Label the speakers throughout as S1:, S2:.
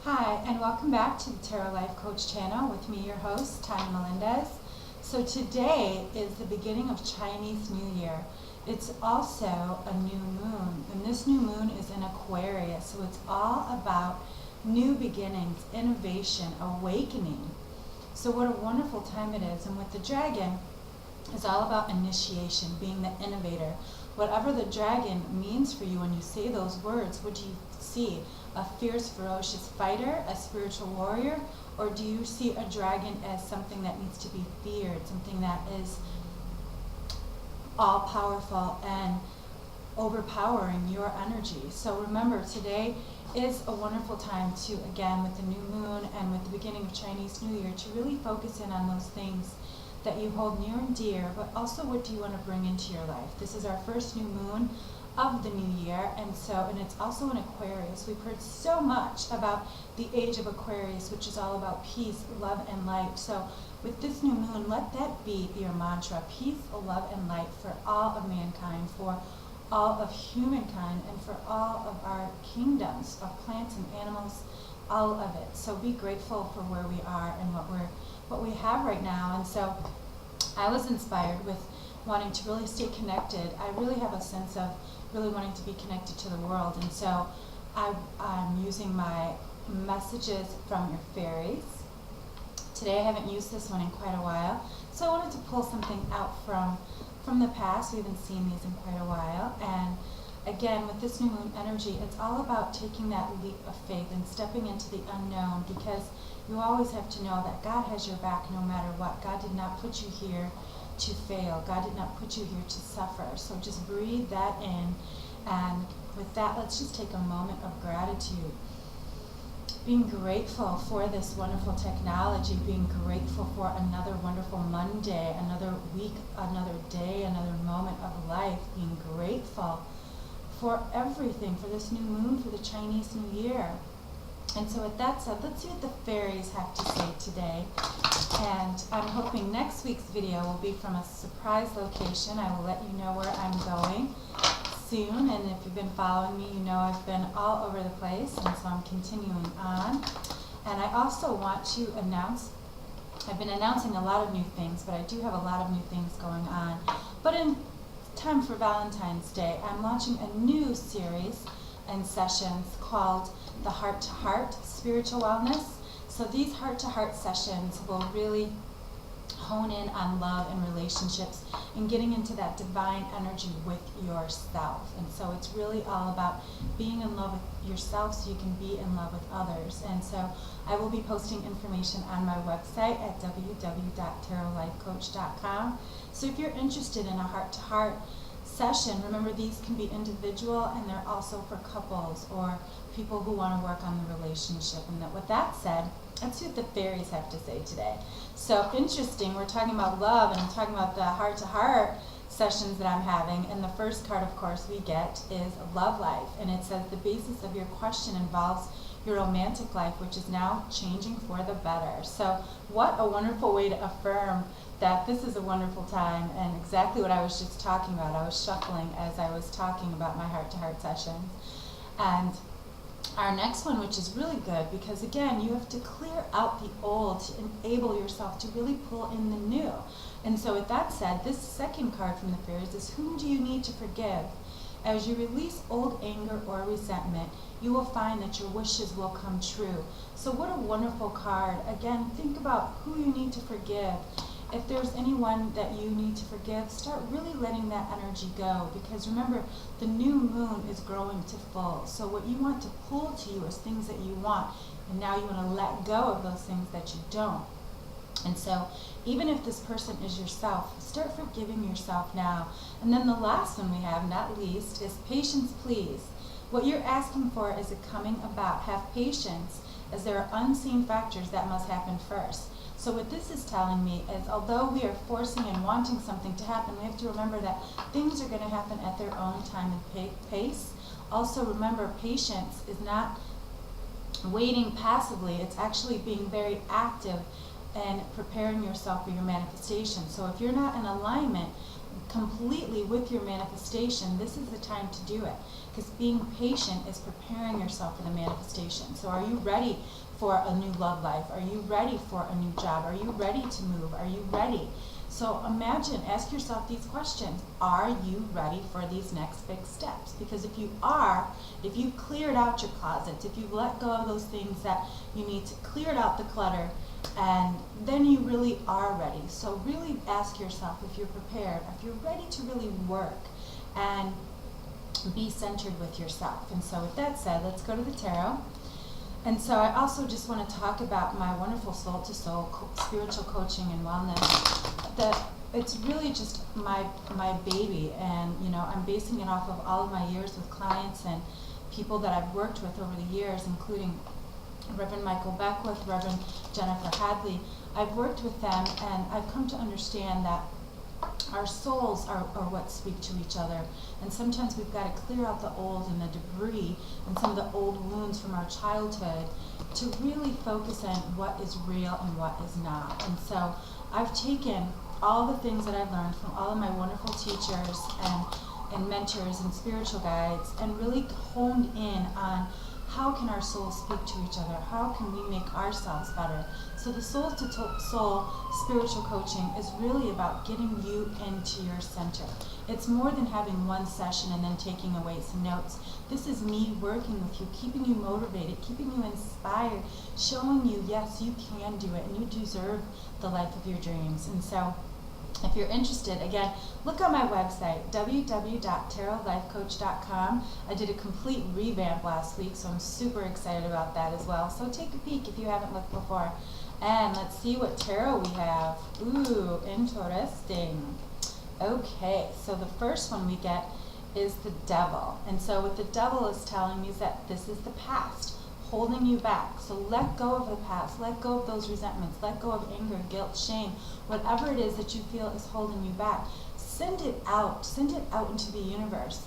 S1: Hi, and welcome back to the Tarot Life Coach channel with me, your host, Tanya Melendez. So today is the beginning of Chinese New Year. It's also a new moon, and this new moon is in Aquarius, so it's all about new beginnings, innovation, awakening. So what a wonderful time it is. And with the dragon, it's all about initiation, being the innovator. Whatever the dragon means for you when you say those words, what do you see? A fierce, ferocious fighter, a spiritual warrior? Or do you see a dragon as something that needs to be feared, something that is all-powerful and overpowering your energy? So remember, today is a wonderful time to, again, with the new moon and with the beginning of Chinese New Year, to really focus in on those things that you hold near and dear, but also what do you want to bring into your life. This is our first new moon of the new year, and it's also in Aquarius. We've heard so much about the age of Aquarius, which is all about peace, love, and light. So with this new moon, let that be your mantra: peace, love, and light for all of mankind, for all of humankind, and for all of our kingdoms of plants and animals, all of it. So be grateful for where we are and what we have right now. And so I was inspired with wanting to really stay connected. I really have a sense of really wanting to be connected to the world, and so I'm using my messages from your fairies. Today I haven't used this one in quite a while, so I wanted to pull something out from the past. We haven't seen these in quite a while, and again, with this new moon energy, it's all about taking that leap of faith and stepping into the unknown, because you always have to know that God has your back no matter what. God did not put you here to fail. God did not put you here to suffer. So just breathe that in, and with that, let's just take a moment of gratitude. Being grateful for this wonderful technology, being grateful for another wonderful Monday, another week, another day, another moment of life, being grateful for everything, for this new moon, for the Chinese New Year. And so with that said, let's see what the fairies have to say today. And I'm hoping next week's video will be from a surprise location. I will let you know where I'm going soon. And if you've been following me, you know I've been all over the place. And so I'm continuing on. And I also want to announce, I've been announcing a lot of new things, but I do have a lot of new things going on. But in time for Valentine's Day, I'm launching a new series and sessions called the Heart to Heart Spiritual Wellness. So these heart-to-heart sessions will really hone in on love and relationships and getting into that divine energy with yourself. And so it's really all about being in love with yourself so you can be in love with others. And so I will be posting information on my website at www.tarotlifecoach.com. So if you're interested in a heart-to-heart session, remember these can be individual, and they're also for couples or people who want to work on the relationship. And that, with that said, let's see what the fairies have to say today. So interesting, we're talking about love, and I'm talking about the heart-to-heart sessions that I'm having. And the first card, of course, we get is love life, and it says the basis of your question involves your romantic life, which is now changing for the better. So what a wonderful way to affirm that this is a wonderful time, and exactly what I was just talking about. I was shuffling as I was talking about my heart-to-heart sessions. And our next one, which is really good, because again, you have to clear out the old to enable yourself to really pull in the new. And so with that said, this second card from the fairies is, whom do you need to forgive? As you release old anger or resentment, you will find that your wishes will come true. So what a wonderful card. Again, think about who you need to forgive. If there's anyone that you need to forgive, start really letting that energy go, because remember, the new moon is growing to full. So what you want to pull to you is things that you want, and now you want to let go of those things that you don't. And so even if this person is yourself, start forgiving yourself now. And then the last one we have, not least, is patience, please. What you're asking for is a coming about. Have patience, as there are unseen factors that must happen first. So what this is telling me is, although we are forcing and wanting something to happen, we have to remember that things are going to happen at their own time and pace. Also remember, patience is not waiting passively. It's actually being very active and preparing yourself for your manifestation. So if you're not in alignment completely with your manifestation, this is the time to do it. Because being patient is preparing yourself for the manifestation. So are you ready for a new love life? Are you ready for a new job? Are you ready to move? Are you ready? So imagine, ask yourself these questions. Are you ready for these next big steps? Because if you are, if you've cleared out your closets, if you've let go of those things that you need to clear out the clutter, and then you really are ready. So really ask yourself if you're prepared, if you're ready to really work and be centered with yourself. And so with that said, let's go to the tarot. And so I also just want to talk about my wonderful soul-to-soul spiritual coaching and wellness. It's really just my baby, and I'm basing it off of all of my years with clients and people that I've worked with over the years, including Reverend Michael Beckwith, Reverend Jennifer Hadley. I've worked with them, and I've come to understand that our souls are what speak to each other, and sometimes we've got to clear out the old and the debris and some of the old wounds from our childhood to really focus on what is real and what is not. And so I've taken all the things that I've learned from all of my wonderful teachers and mentors and spiritual guides, and really honed in on how can our souls speak to each other? How can we make ourselves better? So the soul to soul spiritual coaching is really about getting you into your center. It's more than having one session and then taking away some notes. This is me working with you, keeping you motivated, keeping you inspired, showing you, yes, you can do it, and you deserve the life of your dreams. And so if you're interested, again, look on my website, www.tarotlifecoach.com. I did a complete revamp last week, so I'm super excited about that as well. So take a peek if you haven't looked before. And let's see what tarot we have. Ooh, interesting. Okay, so the first one we get is the Devil. And so what the Devil is telling me is that this is the past holding you back. So let go of the past, let go of those resentments, let go of anger, guilt, shame, whatever it is that you feel is holding you back. Send it out into the universe.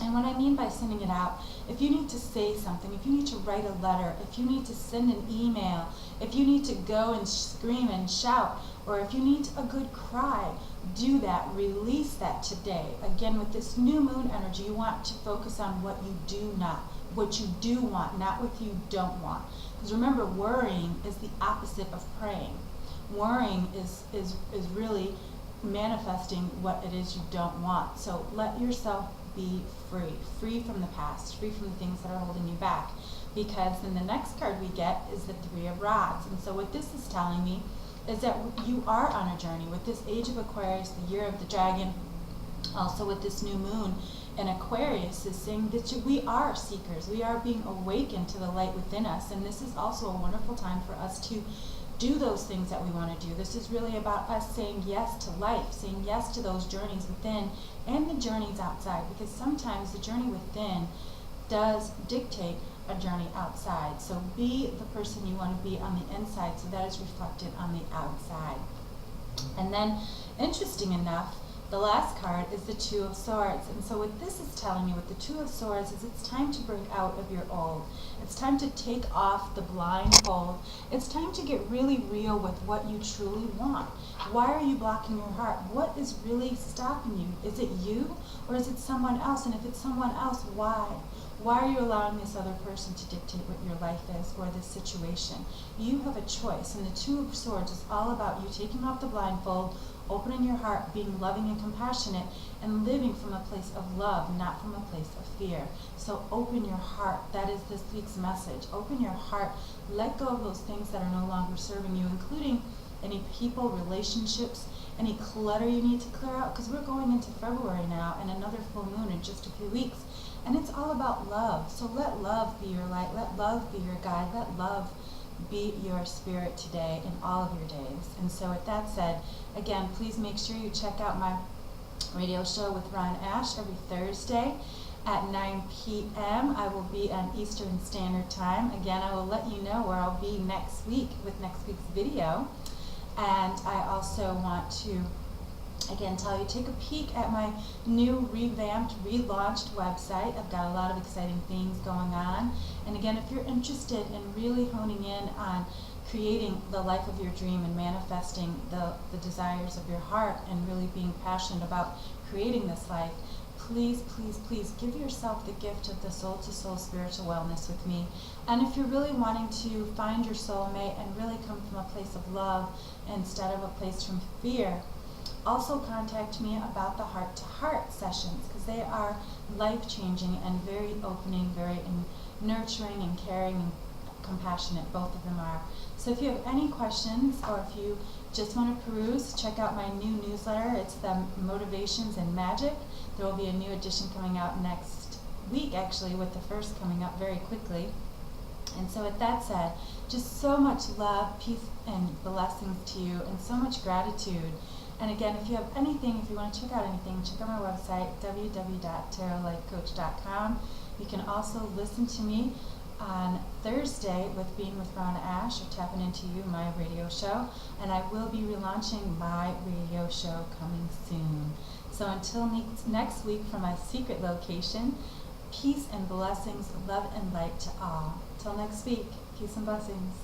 S1: And what I mean by sending it out, if you need to say something, if you need to write a letter, if you need to send an email, if you need to go and scream and shout, or if you need a good cry, do that, release that today. Again, with this new moon energy, you want to focus on what you do not, what you do want, not what you don't want. Because remember, worrying is the opposite of praying. Worrying is really manifesting what it is you don't want. So let yourself be free from the past, free from the things that are holding you back. Because then the next card we get is the Three of Rods. And so what this is telling me is that you are on a journey with this age of Aquarius, the year of the dragon, also with this new moon. And Aquarius is saying that we are seekers. We are being awakened to the light within us. And this is also a wonderful time for us to do those things that we want to do. This is really about us saying yes to life, saying yes to those journeys within and the journeys outside. Because sometimes the journey within does dictate a journey outside. So be the person you want to be on the inside, so that is reflected on the outside. And then, interesting enough, the last card is the Two of Swords. And so what this is telling me with the Two of Swords is it's time to break out of your old. It's time to take off the blindfold. It's time to get really real with what you truly want. Why are you blocking your heart? What is really stopping you? Is it you, or is it someone else? And if it's someone else, why? Why are you allowing this other person to dictate what your life is or this situation? You have a choice. And the Two of Swords is all about you taking off the blindfold, opening your heart, being loving and compassionate, and living from a place of love, not from a place of fear. So open your heart. That is this week's message. Open your heart. Let go of those things that are no longer serving you, including any people, relationships, any clutter you need to clear out, because we're going into February now and another full moon in just a few weeks. And it's all about love. So let love be your light. Let love be your guide. Let love be your spirit today in all of your days. And so with that said, again, please make sure you check out my radio show with Ron Ash every Thursday at 9 p.m. I will be on Eastern Standard Time. Again, I will let you know where I'll be next week with next week's video. And I also want to again tell you, take a peek at my new revamped, relaunched website. I've got a lot of exciting things going on. And again, if you're interested in really honing in on creating the life of your dream and manifesting the desires of your heart and really being passionate about creating this life, please, please, please give yourself the gift of the soul-to-soul spiritual wellness with me. And if you're really wanting to find your soulmate and really come from a place of love instead of a place from fear, also contact me about the heart-to-heart sessions, because they are life-changing and very opening, very nurturing and caring and compassionate. Both of them are. So if you have any questions, or if you just want to peruse, check out my new newsletter. It's the Motivations and Magic. There will be a new edition coming out next week, actually, with the first coming up very quickly. And so with that said, just so much love, peace, and blessings to you, and so much gratitude. And again, if you have anything, if you want to check out anything, check out my website, www.tarotlifecoach.com. You can also listen to me on Thursday with Being with Ronna Ash, or Tapping Into You, my radio show. And I will be relaunching my radio show coming soon. So until next week from my secret location, peace and blessings, love and light to all. Till next week, peace and blessings.